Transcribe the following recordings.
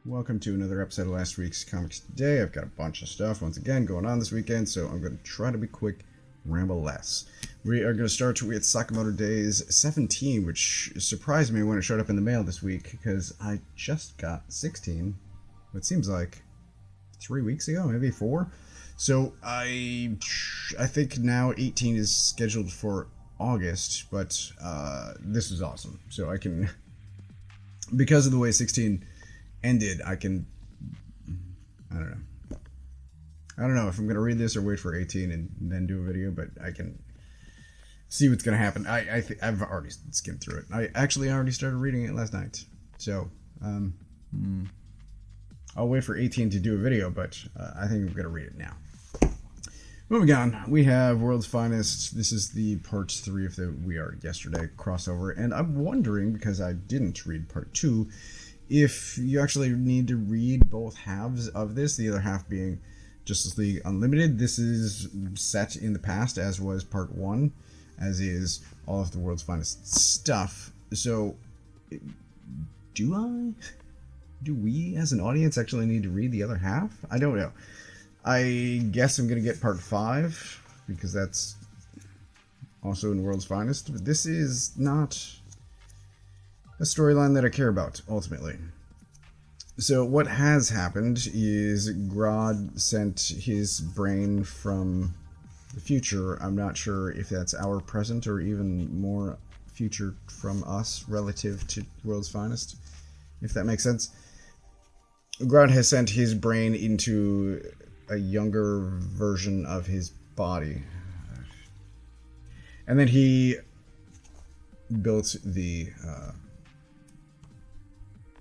Welcome to another episode of last week's Comics Today. I've got a bunch of stuff once again going on this weekend, so I'm going to try to be quick, ramble less. We are going to start with Sakamoto Days 17, which surprised me when it showed up in the mail this week because I just got 16. What seems like 3 weeks ago, maybe 4. So I think now 18 is scheduled for August, but this is awesome. So I can, because of the way 16 ended, I don't know if I'm going to read this or wait for 18 and then do a video, but I can see what's going to happen. I've already skimmed through it. I actually already started reading it last night. So, I'll wait for 18 to do a video, but I think I'm going to read it now. Moving on, we have World's Finest. This is the part 3 of the We Are Yesterday crossover, and I'm wondering, because I didn't read part 2, if you actually need to read both halves of this, the other half being Justice League Unlimited. This is set in the past, as was part 1, as is all of the World's Finest stuff. So, do we as an audience actually need to read the other half? I don't know. I guess I'm going to get part 5, because that's also in World's Finest, but this is not a storyline that I care about, ultimately. So what has happened is Grodd sent his brain from the future. I'm not sure if that's our present or even more future from us relative to World's Finest, if that makes sense. Grodd has sent his brain into a younger version of his body. And then he built the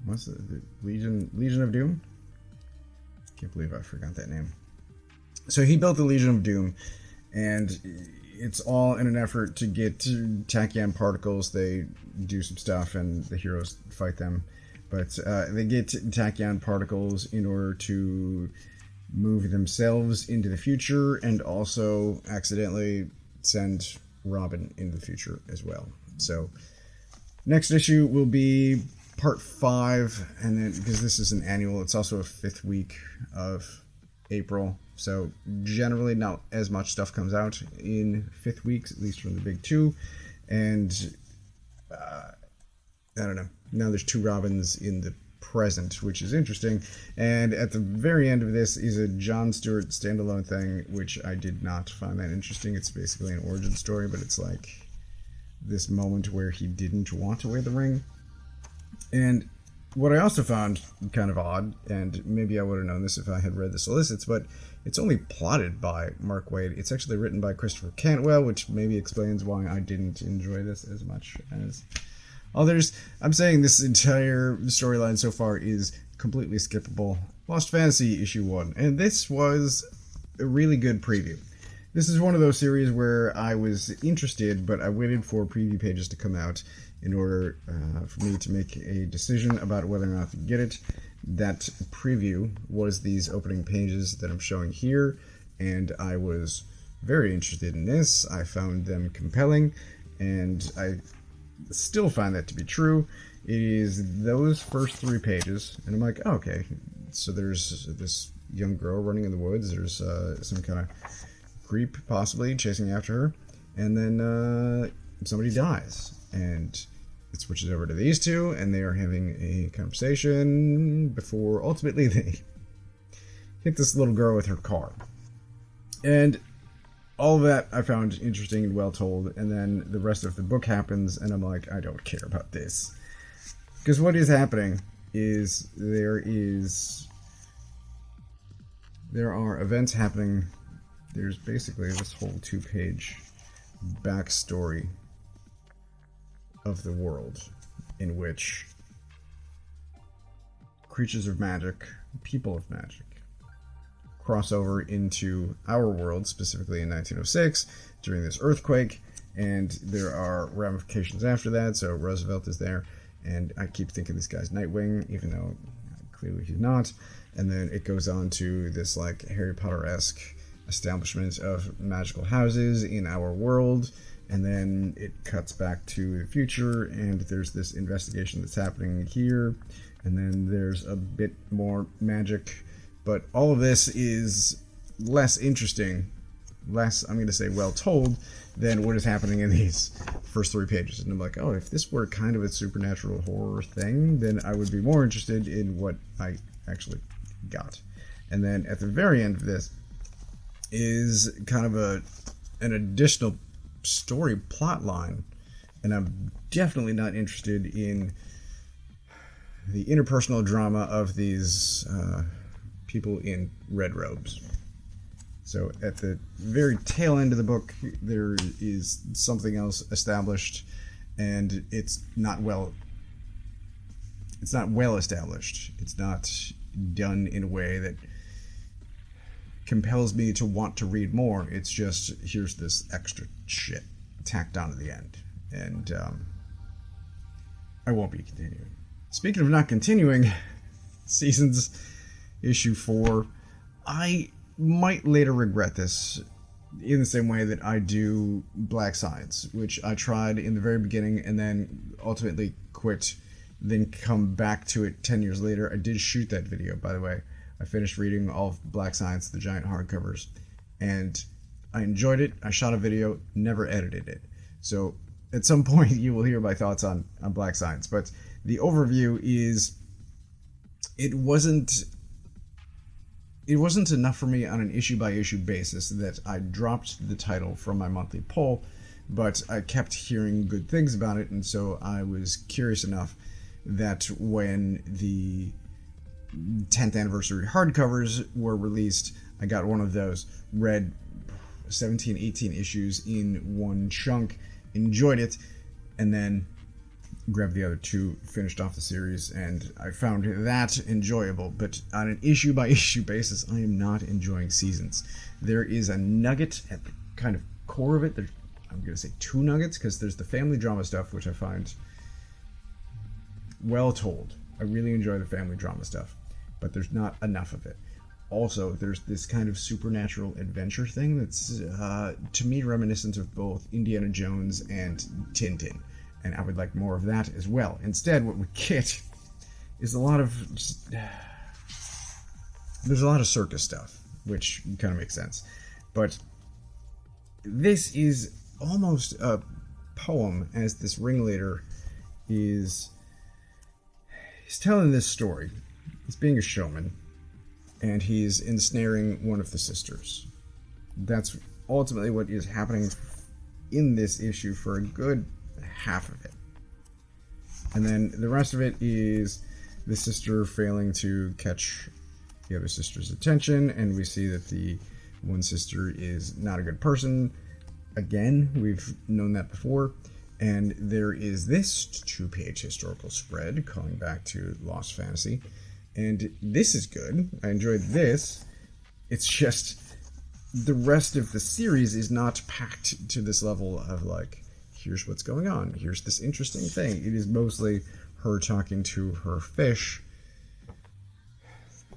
what's the Legion of Doom? Can't believe I forgot that name. So he built the Legion of Doom, and it's all in an effort to get tachyon particles. They do some stuff, and the heroes fight them. But they get tachyon particles in order to move themselves into the future, and also accidentally send Robin into the future as well. So next issue will be part 5, and then because this is an annual, it's also a 5th week of April, so generally not as much stuff comes out in 5th weeks, at least from the big 2. And I don't know, now there's 2 Robins in the present, which is interesting. And at the very end of this is a John Stewart standalone thing, which I did not find that interesting. It's basically an origin story, but it's like this moment where he didn't want to wear the ring. And what I also found kind of odd, and maybe I would have known this if I had read the solicits, but it's only plotted by Mark Waid. It's actually written by Christopher Cantwell, which maybe explains why I didn't enjoy this as much as others. I'm saying this entire storyline so far is completely skippable. Lost Fantasy issue 1, and this was a really good preview. This is one of those series where I was interested, but I waited for preview pages to come out in order for me to make a decision about whether or not to get it. That preview was these opening pages that I'm showing here, and I was very interested in this. I found them compelling, and I still find that to be true. It is those first 3 pages, and I'm like, oh, okay, so there's this young girl running in the woods, there's some kind of creep possibly chasing after her, and then somebody dies, and it switches over to these 2, and they are having a conversation before ultimately they hit this little girl with her car. And all of that I found interesting and well told, and then the rest of the book happens, and I'm like, I don't care about this. Because what is happening is there are events happening. There's basically this whole 2-page backstory of the world in which creatures of magic, people of magic, cross over into our world, specifically in 1906, during this earthquake, and there are ramifications after that. So Roosevelt is there, and I keep thinking this guy's Nightwing, even though clearly he's not. And then it goes on to this like Harry Potter-esque establishment of magical houses in our world, and then it cuts back to the future, and there's this investigation that's happening here, and then there's a bit more magic, but all of this is less interesting, less, I'm going to say, well told than what is happening in these first 3 pages. And I'm like, oh, if this were kind of a supernatural horror thing, then I would be more interested in what I actually got. And then at the very end of this is kind of an additional story plot line, and I'm definitely not interested in the interpersonal drama of these people in red robes. So at the very tail end of the book, there is something else established, and it's not well established. It's not done in a way that compels me to want to read more. It's just, here's this extra shit tacked on at the end, and I won't be continuing. Speaking of not continuing, Seasons issue 4, I might later regret this in the same way that I do Black Science, which I tried in the very beginning and then ultimately quit, then come back to it 10 years later. I did shoot that video, by the way. I finished reading all of Black Science, the giant hardcovers, and I enjoyed it. I shot a video, never edited it. So at some point you will hear my thoughts on Black Science, but the overview is, it wasn't enough for me on an issue-by-issue basis that I dropped the title from my monthly poll, but I kept hearing good things about it, and so I was curious enough that when the 10th anniversary hardcovers were released, I got one of those, read 17, 18 issues in one chunk, enjoyed it, and then grabbed the other 2, finished off the series, and I found that enjoyable. But on an issue-by-issue basis, I am not enjoying Seasons. There is a nugget at the kind of core of it. I'm going to say 2 nuggets, because there's the family drama stuff, which I find well told. I really enjoy the family drama stuff, but there's not enough of it. Also, there's this kind of supernatural adventure thing that's, to me, reminiscent of both Indiana Jones and Tintin. And I would like more of that as well. Instead, what we get is a lot of there's a lot of circus stuff, which kind of makes sense. But this is almost a poem, as this ringleader is he's telling this story. He's being a showman, and he's ensnaring one of the sisters. That's ultimately what is happening in this issue for a good half of it. And then the rest of it is the sister failing to catch the other sister's attention, and we see that the one sister is not a good person. Again, we've known that before. And there is this 2-page historical spread calling back to Lost Fantasy, and this is good. I enjoyed this. It's just the rest of the series is not packed to this level of, like, here's what's going on, here's this interesting thing. It is mostly her talking to her fish.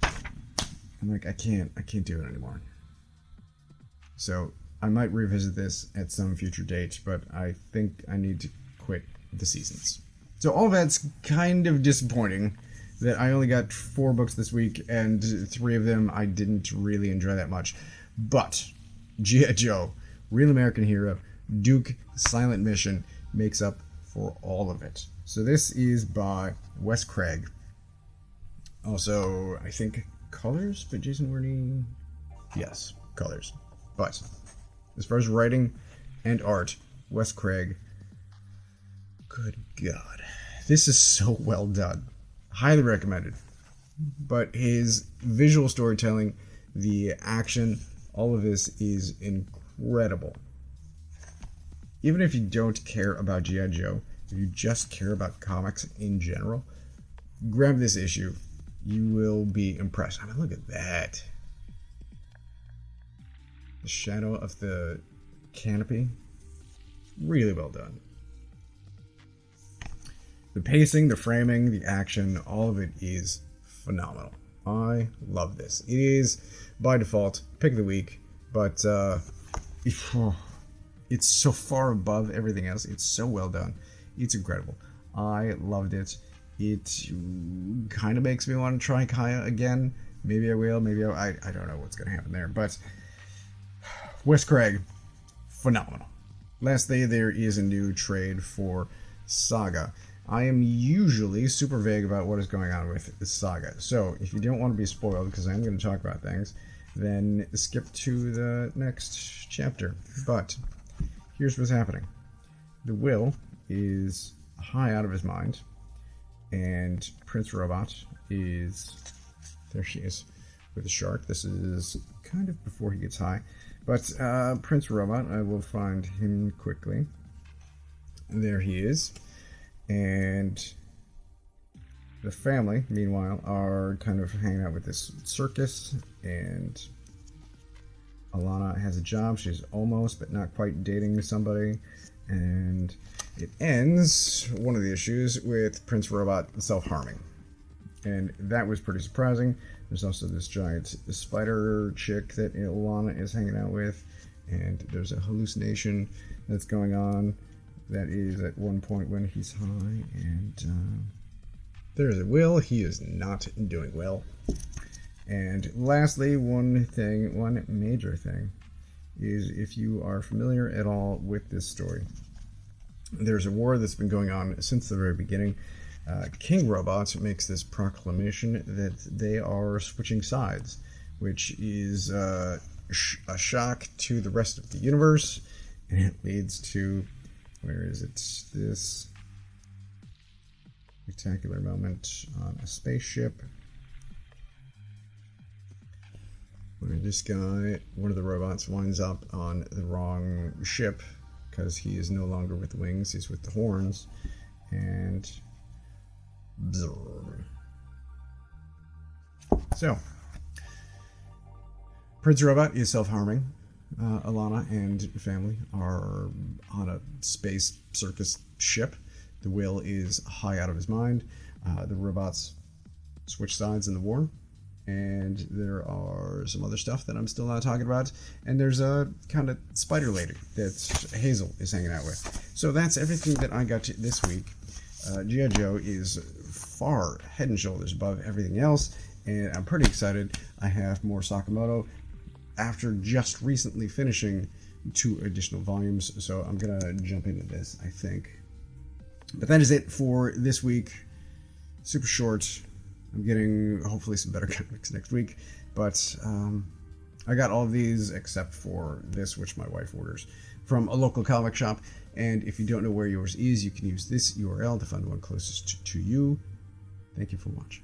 I'm like, I can't do it anymore. So I might revisit this at some future date, but I think I need to quit the Seasons. So all that's kind of disappointing, that I only got 4 books this week, and 3 of them I didn't really enjoy that much. But G.I. Joe, Real American Hero, Duke, Silent Mission makes up for all of it. So this is by Wes Craig. Also, I think colors by Jason Werney. Yes, colors. But as far as writing and art, Wes Craig, good God, this is so well done. Highly recommended. But his visual storytelling, the action, all of this is incredible. Even if you don't care about G.I. Joe, if you just care about comics in general, grab this issue. You will be impressed. I mean, look at that. The shadow of the canopy, really well done. The pacing, the framing, the action, all of it is phenomenal. I love this. It is, by default, pick of the week, but it's so far above everything else. It's so well done. It's incredible. I loved it. It kind of makes me want to try Kaya again. Maybe I will. Maybe I don't know what's going to happen there. But Wes Craig, phenomenal. Lastly, there is a new trade for Saga. I am usually super vague about what is going on with the Saga. So if you don't want to be spoiled, because I'm going to talk about things, then skip to the next chapter. But here's what's happening. The Will is high out of his mind, and Prince Robot is... There she is with the shark. This is kind of before he gets high. But Prince Robot, I will find him quickly. There he is. And the family, meanwhile, are kind of hanging out with this circus. And Alana has a job. She's almost, but not quite, dating somebody. And it ends, one of the issues, with Prince Robot self-harming. And that was pretty surprising. There's also this giant spider chick that Ilana is hanging out with. And there's a hallucination that's going on that is at one point when he's high. And there's a Will. He is not doing well. And lastly, one major thing, is if you are familiar at all with this story. There's a war that's been going on since the very beginning. King Robot makes this proclamation that they are switching sides, which is a shock to the rest of the universe, and it leads to, where is it, this spectacular moment on a spaceship where this guy, one of the robots, winds up on the wrong ship because he is no longer with the wings, he's with the horns, and so Prince Robot is self-harming. Alana and family are on a space circus ship. The Will is high out of his mind. The robots switch sides in the war, and there are some other stuff that I'm still not talking about, and there's a kind of spider lady that Hazel is hanging out with. So that's everything that I got this week. G.I. Joe is far head and shoulders above everything else, and I'm pretty excited. I have more Sakamoto after just recently finishing 2 additional volumes, so I'm gonna jump into this, I think. But that is it for this week. Super short. I'm getting hopefully some better comics next week, but I got all of these except for this, which my wife orders from a local comic shop. And if you don't know where yours is, you can use this URL to find the one closest to you. Thank you for watching.